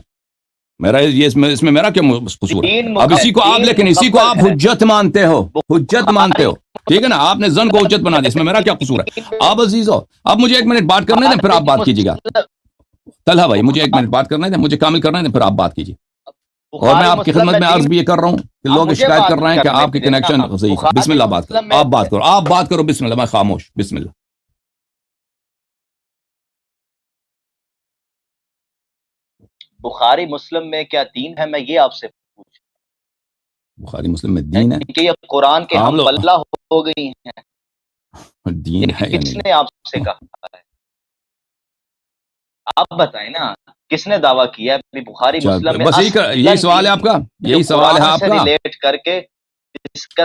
میرا اس میں میرا کیا قصور ہے؟ اب اسی کو آپ، لیکن اسی کو آپ حجت مانتے ہو، حجت مانتے ہو، ٹھیک ہے نا؟ آپ نے زن کو حجت بنا دیا، اس میں میرا کیا قصور ہے؟ آپ عزیزو، اب مجھے ایک منٹ بات کرنے دیں، پھر آپ بات کیجیے گا، طلحہ بھائی مجھے ایک منٹ بات کرنے دیں، مجھے کامل کرنے دیں، پھر آپ بات کیجیے۔ اور میں آپ کی خدمت میں عرض بھی یہ کر رہا ہوں کہ لوگ شکایت کر رہے ہیں کہ آپ کی کنیکشن ضعیف ہے، بسم اللہ بات کرو، آپ بات کرو، بسم اللہ، میں خاموش، بسم اللہ۔ بخاری مسلم میں کیا دین ہے؟ میں یہ آپ سے پوچھ، بخاری مسلم میں دین ہے کہ یہ قرآن کے ہم پلہ ہو گئی ہیں، دین ہے یا کس نہیں؟ نے آپ سے کہا ہے؟ آپ بتائیں نا، کس نے دعویٰ کیا ہے بخاری مسلم میں؟ بس یہی سوال ہے آپ کا، یہی سوال ہے آپ کا، ریلیٹ کر کے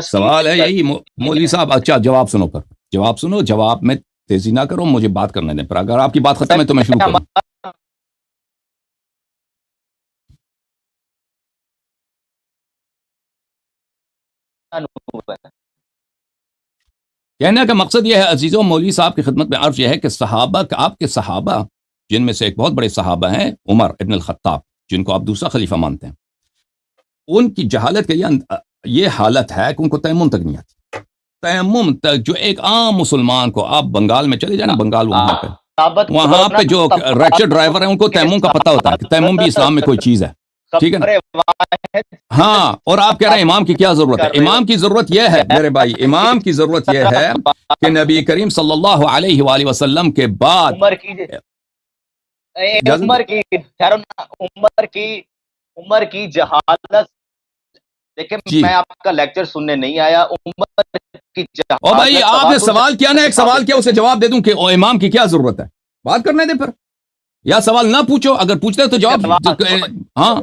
سوال ہے یہی مولوی صاحب۔ اچھا جواب سنو، پر جواب سنو، جواب میں تیزی نہ کرو، مجھے بات کرنے دیں، پر اگر آپ کی بات ختم ہے تو میں شروع کروں۔ کہنے کا مقصد یہ ہے عزیزوں، مولوی صاحب کی خدمت میں عرض یہ ہے کہ صحابہ، آپ کے صحابہ جن میں سے ایک بہت بڑے صحابہ ہیں عمر ابن الخطاب، جن کو آپ دوسرا خلیفہ مانتے ہیں، ان کی جہالت کے یہ حالت ہے کہ ان کو تیمم تک نہیں آتی، تیمم تک جو ایک عام مسلمان کو، آپ بنگال میں چلے جائیں، بنگال وہاں پہ جو رکشہ ڈرائیور ہیں ان کو تیمم کا پتہ ہوتا ہے کہ تیمم بھی اسلام میں کوئی چیز ہے، ٹھیک ہے نا؟ ہاں، اور آپ کہہ رہے ہیں امام کی کیا ضرورت ہے؟ امام کی ضرورت یہ ہے میرے بھائی، امام کی ضرورت یہ ہے کہ نبی کریم صلی اللہ علیہ وآلہ وسلم کے بعد عمر کی جہالت، دیکھیں میں آپ کا لیکچر سننے نہیں آیا، عمر کی جہالت، او بھائی آپ نے سوال کیا نا، ایک سوال کیا، اسے جواب دے دوں کہ امام کی کیا ضرورت ہے، بات کرنے دیں پھر، یا سوال نہ پوچھو، اگر پوچھتے تو جواب، ہاں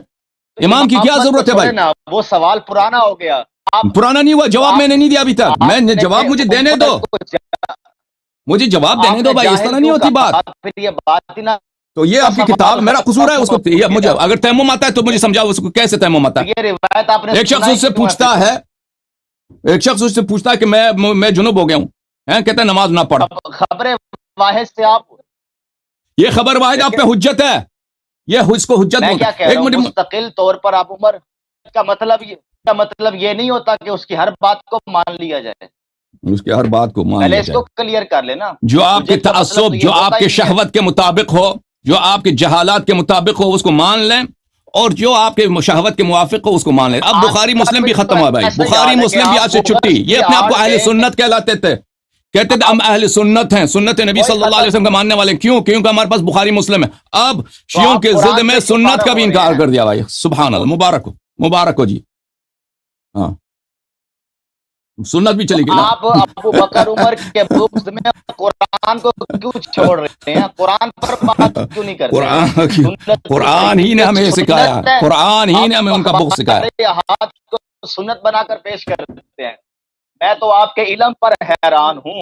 امام کی کیا امامت ضرورت ہے چھوڑے بھائی؟ نا، وہ سوال پرانا ہو گیا. آپ پرانا نہیں ہوا، جواب آپ میں نے نہیں دیا ابھی تک. میں آپ نے جواب مجھے دینے عمر دو، کو مجھے جواب دینے آپ دو نے بھائی، اس جاہل طرح نہیں کیوں ہوتی بات. کہا؟ پھر یہ بات ہی نہ تو یہ کا آپ کی کتاب سوال میرا قصور ہے، اس کو ختم ہو یہ مجھے گیا. اگر تیمم آتا ہے تو مجھے سمجھاؤ اس کو کیسے تیمم آتا تو یہ روایت آپ نے ہے. ایک شخص سنائی اس سے کیوں ہے پوچھتا پھر؟ ہے، ایک شخص اس سے پوچھتا ہے کہ میں جنوب ہو گیا ہوں، کہتا ہے نماز نہ پڑھ. اب خبر واحد سے آپ یہ خبر واحد آپ دیکھیں، پہ حجت ہے، یہ اس کو حجت میں بولتے کیا ہیں. کہہ ایک رہا ہوں، منٹ. مستقل طور پر آپ عمر کا مطلب یہ نہیں ہوتا کہ اس کی ہر بات کو مان لیا جائے. اس کی ہر بات کو مان پہلے لیا اس جائے. کو کلیئر کر لینا. جو آپ کے حجت کا مطلب تو تعصب، یہ جو ہوتا آپ ہی کے نہیں ہے. شہوت کے مطابق ہو، جو آپ کے جہالات کے مطابق ہو اس کو مان لیں، اور جو آپ کے شہوت کے موافق ہو اس کو مان لیں. اب آپ بخاری کا مسلم بھی بھی تو ختم ہوا بھائی، ایسا ہی بخاری حال ہے کہ مسلم بھی آپ آج سے چھٹی. گوگل یہ کی اپنے آپ کو آڑ اہل میں سنت کہلاتے تھے، کہتے تھے ہم اہل سنت ہیں، سنت نبی وہی صلی اللہ علیہ ختم. وسلم کا ماننے والے. کیوں؟ کیونکہ ہمارے پاس بخاری مسلم ہے. اب تو شیعوں آپ کے ضد قرآن میں سے کیوں سنت کا فارغ بھی ہو رہے انکار ہیں؟ کر دیا بھائی. سبحان اللہ، مبارک ہو، مبارک ہو جی. ہاں، سنت بھی چلی گئی نا. آپ ابو بکر عمر کے بغض میں قرآن کو کیوں چھوڑ رہے ہیں؟ قرآن پر بات کیوں نہیں کرتے ہیں؟ سنت تو قرآن ہی نے یہ ہمیں یہ سکھایا، سنت ہے. قرآن ہی نے آپ ہمیں ان کا بغض سکھایا. اخبار احاد کو سنت بنا کر پیش کرتے ہیں. میں تو آپ کے علم پر حیران ہوں.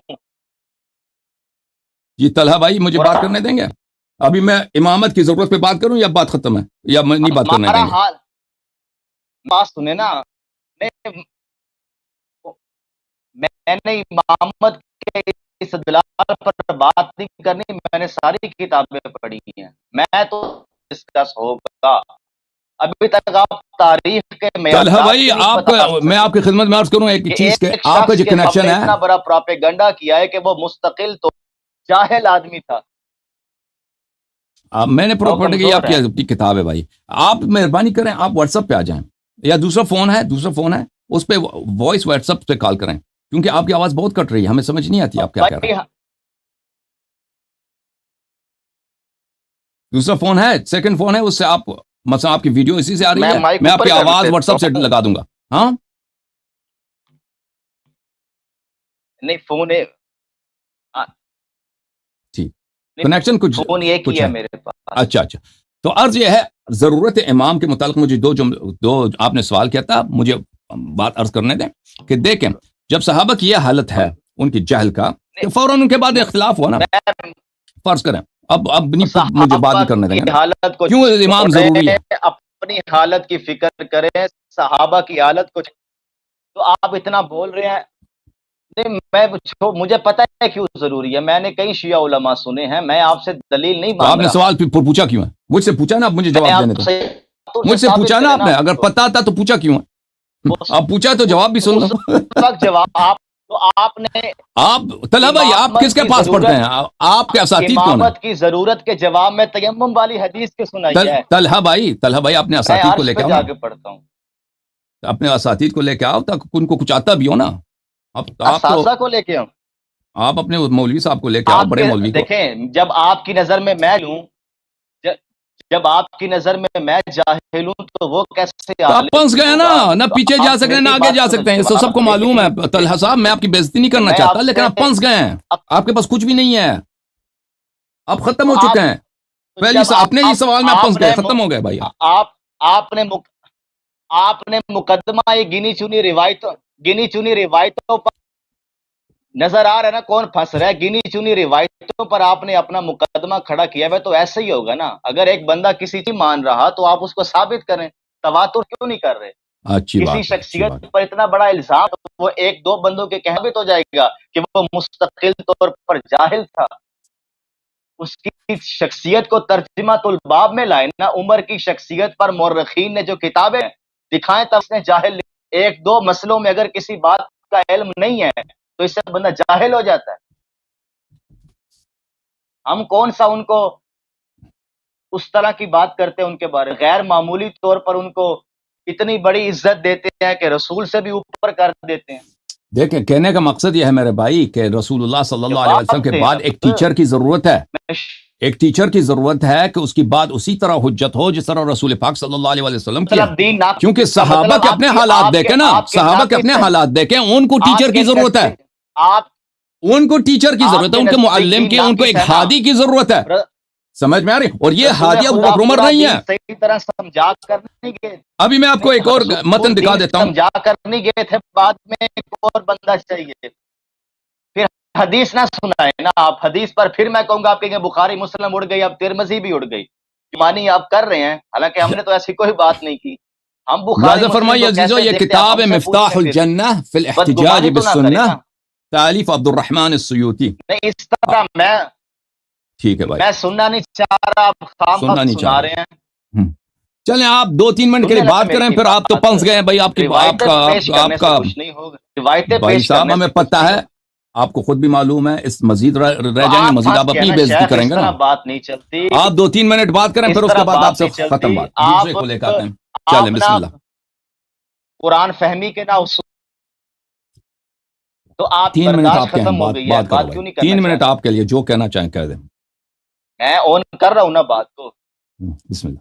جی طلحہ بھائی مجھے بات قرآن کرنے دیں گے؟ ابھی میں امامت کی ضرورت پہ بات کروں یا بات ختم ہے، یا میں نہیں بات کرنے ہمارا دیں گے؟ حال بات سنیں نا. نہیں، میں نے امامت کے استدلال پر بات نہیں کرنی، میں نے ساری کتابیں پڑھی ہیں. میں تو ڈسکس ہوگا. ابھی تک آپ تاریخ کے طلحہ معیارات بھائی بھی نہیں آپ کا، بتا میں آپ کی سکے خدمت میں عرض کروں ایک کہ چیز کے، ایک آپ کا شخص جو کے کنیکشن نے ہے. اتنا بڑا پراپیگنڈا کیا ہے کہ وہ مستقل تو جاہل آدمی تھا. میں نے وہ پروپرٹی کی کمزور آپ ہے. کی کتاب ہے بھائی. آپ مہربانی کریں، آپ واٹس ایپ پہ آ جائیں، یا دوسرا فون ہے اس پہ وائس واٹس ایپ پہ کال کریں، کیونکہ آپ کی آواز بہت کٹ رہی ہے، ہمیں سمجھ نہیں آتی آپ کیا کہہ رہے ہیں. بھائی دوسرا فون ہے، سیکنڈ فون ہے، اس سے آپ مثلا آپ کی ویڈیو اسی سے آ رہی میں ہے، مائک میں آپ اوپر کی کر آواز واٹس دیتا ایپ سے ہوں. لگا دوں گا. ہاں نہیں فون ٹھیک، کنیکشن فون ایک ہی کچھ ہے ہے. میرے پاس. اچھا، تو عرض یہ ہے، ضرورت امام کے متعلق مجھے دو آپ نے سوال کیا تھا، مجھے بات عرض کرنے دیں کہ دیکھیں جب صحابہ کی یہ حالت ہے ان کی جہل کا، کہ فوراً ان کے بعد اختلاف ہوا نا. میں فرض کریں، اب نہیں، مجھے بات صحابہ نہیں کرنے دیں گے کی نا. حالت کو کیوں امام ضروری ہے؟ چھوڑیں، اپنی حالت کی فکر کریں. صحابہ کی حالت کو تو آپ اتنا بول رہے ہیں. نہیں، مجھے پتہ ہے کیوں ضروری ہے. میں نے کئی شیعہ علماء سنے ہیں. میں آپ سے دلیل نہیں تو آپ مانگ نے رہا. سوال پوچھا کیوں ہے؟ مجھ سے پوچھا نا، آپ مجھے میں نے جواب دینے آپ دو. سے مجھ سے ثابت پوچھا نا کرے آپ نے، اگر آپ کو. پتا تھا تو پوچھا کیوں ہے؟ آپ پوچھا تو جواب بھی سن لو. اس وقت جواب آپ نے آپ طلحہ بھائی آپ کس امامت کے کی پاس پڑھتے ضرورت ہیں؟ آپ کے اساتید کون ہیں؟ امامت کی ضرورت کے جواب میں تیمم والی حدیث کے سنائی ہے. طلحہ بھائی اپنے میں اساتید کو عرش لے پہ کے آؤ جا نا، کے پڑھتا ہوں. اپنے اساتید کو لے کے آؤ تاکہ ان کو کچھ آتا بھی ہو نا. آپ تو اساتذہ کو لے کے ہوں. آپ اپنے مولوی صاحب کو لے کے آؤ، آپ بڑے کے مولوی کو. دیکھیں، جب آپ کی نظر میں میں لوں، جب آپ کی نظر میں میں جاہل ہوں تو وہ کیسے تو آپ پھنس عالم گئے نا، ہوگا؟ نہ تو پیچھے جا آپ سکتے ہیں نہ میری آگے بات جا کا سکتے ہیں، اس سب کو جواب معلوم ہے. دے طلحہ صاحب میں آپ کی بےزتی نہیں کرنا میں چاہتا، آپ لیکن سے آپ پھنس گئے ہیں. آپ کے پاس کچھ بھی نہیں ہے، آپ ختم ہو چکے ہیں. جب اپنے ہی سوال میں آپ پھنس گئے، ختم ہو گئے بھائی. آپ نے مقدمہ یہ گنی چنی روایتوں پر نظر آ رہا ہے نا کون پھنس رہا ہے. گنی چنی روایتوں پر آپ نے اپنا مقدمہ کھڑا کیا ہے، تو ایسا ہی ہوگا نا. اگر ایک بندہ کسی چیز مان رہا تو آپ اس کو ثابت کریں. تواتر کیوں نہیں کر رہے؟ اچھی کسی بات ہے، اچھی بات شخصیت پر اتنا بڑا الزام، وہ ایک دو بندوں کے کہنے تو جائے گا کہ وہ مستقل طور پر جاہل تھا. اس کی شخصیت کو ترجمہ الباب میں لائے نا. عمر کی شخصیت پر مورخین نے جو کتابیں دکھائیں تب اس نے جاہل. ایک دو مسئلوں میں اگر کسی بات کا علم نہیں ہے تو اس سے بندہ جاہل ہو جاتا ہے. ہم کون سا ان کو اس طرح کی بات کرتے ہیں ان کے بارے میں، غیر معمولی طور پر ان کو اتنی بڑی عزت دیتے ہیں کہ رسول سے بھی اوپر کر دیتے ہیں. دیکھیں کہنے کا مقصد یہ ہے میرے بھائی کہ رسول اللہ صلی اللہ علیہ وسلم کے جواب بعد دیں. ایک ٹیچر کی ضرورت ہے. ایک ٹیچر کی ضرورت ہے کہ اس کی بات اسی طرح حجت ہو جس طرح رسول پاک صلی اللہ علیہ وسلم کی ہے. مطلب دین آپ کیونکہ کا صحابہ مطلب کے اپنے حالات دیکھیں نا، صحابہ کے اپنے حالات دیکھیں، ان کو ٹیچر کی ضرورت ہے. آپ ان کو ٹیچر کی ضرورت ہے، کے ان کے نزدیک معلم دین کی، ان کو ناقص ایک ہے نا. ہادی کی ضرورت ہے. سمجھ میں آ رہی؟ اور یہ رسول ہادی ابو خدا بکر عمر پورا نہیں دین ہے. صحیح طرح سمجھا کر نہیں گئے. ابھی میں آپ کو ایک اور متن دکھا دین دیتا ہوں. سمجھا کر نہیں گئے تھے، بعد میں ایک اور بندہ چاہیے. پھر حدیث نہ سنائے نا آپ. حدیث پر پھر میں کہوں گا آپ کہیں بخاری مسلم اڑ گئی، اب ترمذی بھی اڑ گئی. مانی آپ کر رہے ہیں، حالانکہ ہم نے تو ایسی کوئی بات نہیں کی. ہم بخاری لہذا مسلم فرمائیے کو عزیزو، کیسے یہ دیکھتے ہیں آپ کتاب ہم ہے سے مفتاح پوچھیں. پھر الجنہ فی الاحتجاج بدگمانی تو نہ کریں بالسنہ، نا. تالیف عبد الرحمن السیوطی. نہیں اس طرح ٹھیک ہے بھائی، میں سننا نہیں چاہ رہا، آپ خام سننا خواہ نہیں چاہ سنا رہے. رہے ہیں. چلیں آپ 2-3 منٹ کے سننے لیے نا بات کریں، میری پھر آپ تو بات. پنس گئے ہیں بھائی. آپ روایتیں کا پیش کرنے آپ سے کا کچھ نہیں ہوگا. روایتیں بھائی پیش صاحب کرنے ہمیں سے کچھ پتہ نہیں ہے، ہوگا. آپ کو خود بھی معلوم ہے، اس مزید رہ تو جائیں گے، آپ مزید پھنس آپ گئے اپنی نا بےعزتی شیخ، کریں اس گے نا. طرح بات نہیں چلتی. آپ 2-3 منٹ بات کریں، اس پھر اس کے طرح بعد آپ بات سے نہیں ختم چلتی. بات دوسرے کو لے کے آتے ہیں. چلیں آپ بسم نا اللہ. قرآن فہمی کے نا اصول، تو آپ 3 منٹ برداشت آپ کے ہیں، ختم ہو گئی ہے. بات کرو بات بھائی. کیوں نہیں کرنا 3 چاہ منٹ رہے؟ آپ کے لیے جو کہنا چاہیں کہہ دیں. میں اون کر رہا ہوں نا بات کو. بسم اللہ.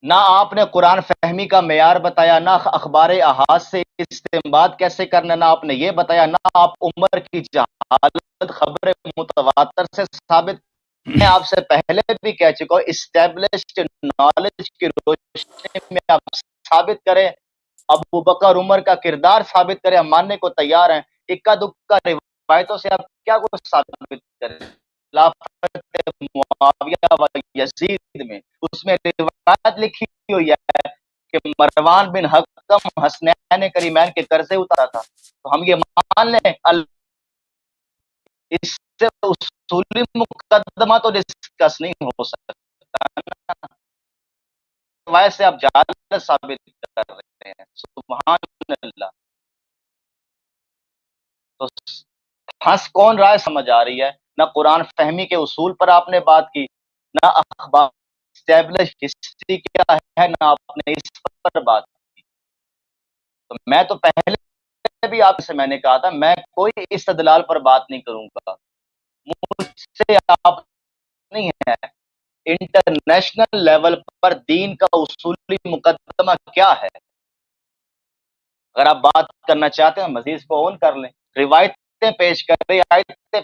نہ آپ نے قرآن فہمی کا معیار بتایا، نہ اخبار احاد سے استنباط کیسے کرنا، نہ آپ نے یہ بتایا، نہ آپ عمر کی جہالت خبر متواتر سے ثابت. میں آپ سے پہلے بھی کہہ چکا ہوں، اسٹیبلشڈ نالج کی روشنی میں آپ ثابت کریں. ابو بکر عمر کا کردار ثابت کریں، ہم ماننے کو تیار ہیں. اکا دکا روایتوں سے آپ کیا کچھ ثابت کریں؟ خلافت معاویہ و یزید میں اس میں روایت لکھی ہوئی ہے کہ مروان بن حکم حسنین کریمین کے قرضے اتارا تھا. تو ہم یہ مان لیں. اس سے اصولی مقدمہ تو ڈسکس نہیں ہو سکتا. روایت سے آپ جہالت ثابت کر رہے ہیں. سبحان اللہ. تو ہنس کون رہا ہے سمجھ آ رہی ہے. نہ قرآن فہمی کے اصول پر آپ نے بات کی، نہ اخبار اسٹیبلش ہسٹری کیا ہے، نہ آپ نے اس پر بات کی. تو میں تو پہلے بھی آپ سے میں نے کہا تھا، میں کوئی استدلال پر بات نہیں کروں گا. مجھ سے آپ نہیں ہے. انٹرنیشنل لیول پر دین کا اصولی مقدمہ کیا ہے، اگر آپ بات کرنا چاہتے ہیں مزید کو آن کر لیں. روایتیں پیش کر رہی، آیتیں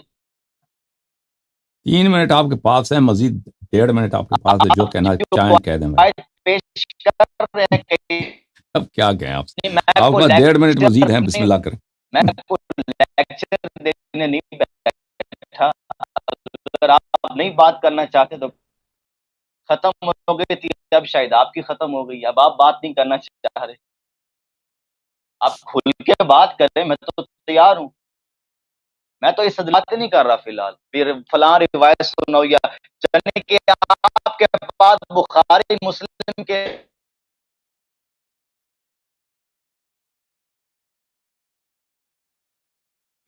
3 منٹ آپ کے پاس ہے، مزید 1.5 منٹ آپ کے پاس ہے، جو کہنا چاہیں کہہ دیں بھائی. آیت پیش کر رہے ہیں کہ اب کیا کہیں آپ سے، میں آپ کے کو پاس 1.5 منٹ مزید لیکچر ہیں. بسم اللہ کریں. میں کو لیکچر دینے نہیں بیٹھا. اگر آپ نہیں بات کرنا چاہتے تو ختم ہو گئی تھی. اب شاید آپ کی ختم ہو گئی، اب آپ بات نہیں کرنا چاہ رہے. آپ کھل کے بات کریں، میں تو تیار ہوں. میں تو اس بات نہیں کر رہا فی الحال. پھر فلاں روایت سنو یا چلنے کے آپ کے پاس بخاری مسلم کے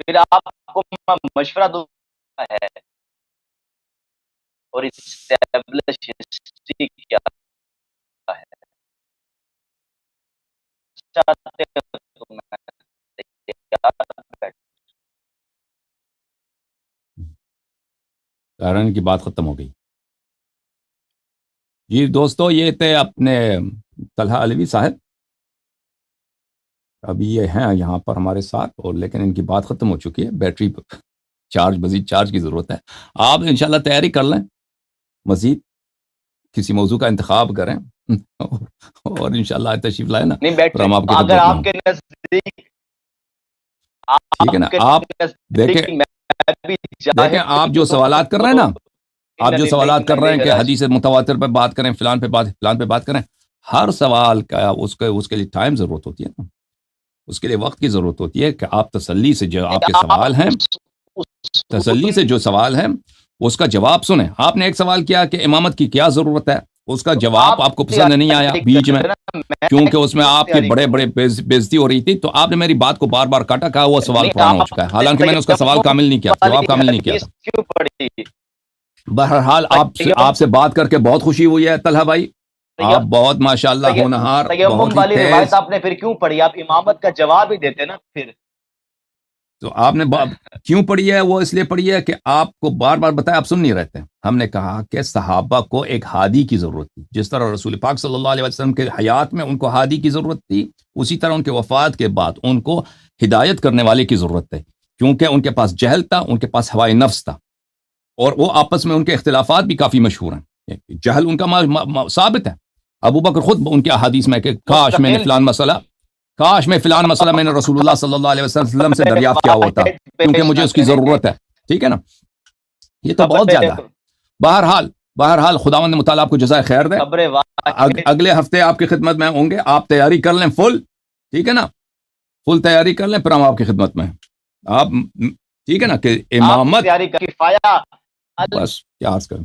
پھر آپ کو مشورہ دوں ہے اور اسٹیبلش ہسٹری کیا ہے. چاہتے ہو تو میں تیار. کارن کی بات ختم ہو گئی. جی دوستو، یہ تھے اپنے طلحہ علوی صاحب. ابھی یہ ہیں یہاں پر ہمارے ساتھ، اور لیکن ان کی بات ختم ہو چکی ہے. بیٹری مزید چارج کی ضرورت ہے. آپ انشاءاللہ تیاری کر لیں، مزید کسی موضوع کا انتخاب کریں اور انشاءاللہ تشریف لائیں نا، نہیں پھر بیٹھے. ہم آپ کی اگر خدمت میں آپ ہوں. کے نزدیک ٹھیک ہے نا. کے آپ دیکھیں نزدیک میں بھی جاہل آپ جو ہوں سوالات کر رہے ہیں نا، آپ جو سوالات کر رہے ہیں کہ تو حدیث متواتر پہ بات کریں، فلان پہ بات کریں، ہر سوال کا اس کے لیے ٹائم ضرورت ہوتی ہے نا، اس کے لیے وقت کی ضرورت ہوتی ہے کہ آپ تسلی سے جو آپ کے سوال ہیں، تسلی سے جو سوال ہے اس کا جواب سنیں. آپ نے ایک سوال کیا کہ امامت کی کیا ضرورت ہے، اس کا جواب آپ کو پسند نہیں آیا بیچ میں، کیونکہ اس میں آپ کی بڑے بےزتی ہو رہی تھی، تو آپ نے میری بات کو بار بار کاٹا، کہا وہ سوال پرانا ہو چکا ہے، حالانکہ میں نے اس کا سوال کامل نہیں کیا، جواب کامل نہیں کیا تھا. کیوں پڑھی؟ بہرحال آپ سے بات کر کے بہت خوشی ہوئی ہے طلحہ بھائی. آپ بہت ماشاءاللہ ہونہار، بہت تیمم ہی والی تیز. روایت آپ نے پھر کیوں پڑھی؟ آپ امامت کا جواب ہی دیتے نا پھر. تو آپ نے کیوں پڑھی ہے؟ وہ اس لیے پڑھی ہے کہ آپ کو بار بار بتایا، آپ سن نہیں رہتے. ہم نے کہا کہ صحابہ کو ایک ہادی کی ضرورت تھی، جس طرح رسول پاک صلی اللہ علیہ وسلم کے حیات میں ان کو ہادی کی ضرورت تھی، اسی طرح ان کے وفات کے بعد ان کو ہدایت کرنے والے کی ضرورت ہے، کیونکہ ان کے پاس جہل تھا، ان کے پاس ہوائے نفس تھا، اور وہ آپس میں ان کے اختلافات بھی کافی مشہور ہیں، جہل ان کا ثابت ہے۔ ابو بکر خود ان کے احادیث میں کہ کاش میں نے فلان مسئلہ میں نے رسول اللہ صلی اللہ علیہ وسلم سے دریافت کیا ہوتا کیونکہ مجھے اس کی ضرورت ہے، ٹھیک ہے نا۔ یہ تو بہت زیادہ ہے۔ بہرحال خداوند متعالی آپ کو جزائے خیر دے۔ اگلے ہفتے آپ کی خدمت میں ہوں گے، آپ تیاری کر لیں فل، ٹھیک ہے نا، فل تیاری کر لیں، پھر ہم آپ کی خدمت میں ہیں۔ آپ ٹھیک ہے نا کہ امامت بس کیا عرض کریں۔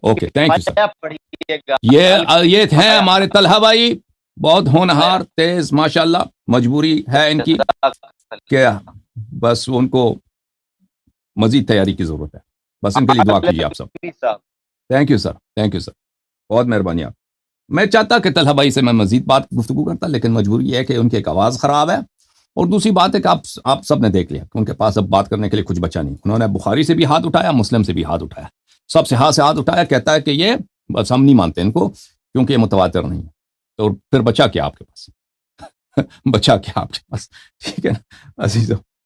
اوکے، تھینک یو سر۔ یہ ہیں ہمارے طلحہ بھائی، بہت ہونہار، تیز، ماشاءاللہ۔ مجبوری ہے ان کی کہ بس ان کو مزید تیاری کی ضرورت ہے، بس ان کے لیے دعا کیجیے آپ سب۔ Thank you sir, thank you sir, بہت مہربانی آپ۔ میں چاہتا کہ طلحہ بھائی سے میں مزید بات گفتگو کرتا، لیکن مجبوری یہ ہے کہ ان کی ایک آواز خراب ہے، اور دوسری بات ہے کہ آپ سب نے دیکھ لیا کہ ان کے پاس اب بات کرنے کے لیے کچھ بچا نہیں۔ انہوں نے بخاری سے بھی ہاتھ اٹھایا، مسلم سے بھی ہاتھ اٹھایا، سب سے ہاتھ اٹھایا، کہتا ہے کہ یہ بس ہم نہیں مانتے ان کو کیونکہ یہ متواتر نہیں ہے۔ تو پھر بچا کیا آپ کے پاس؟ بچا کیا آپ کے پاس؟ ٹھیک ہے نا عزیزو۔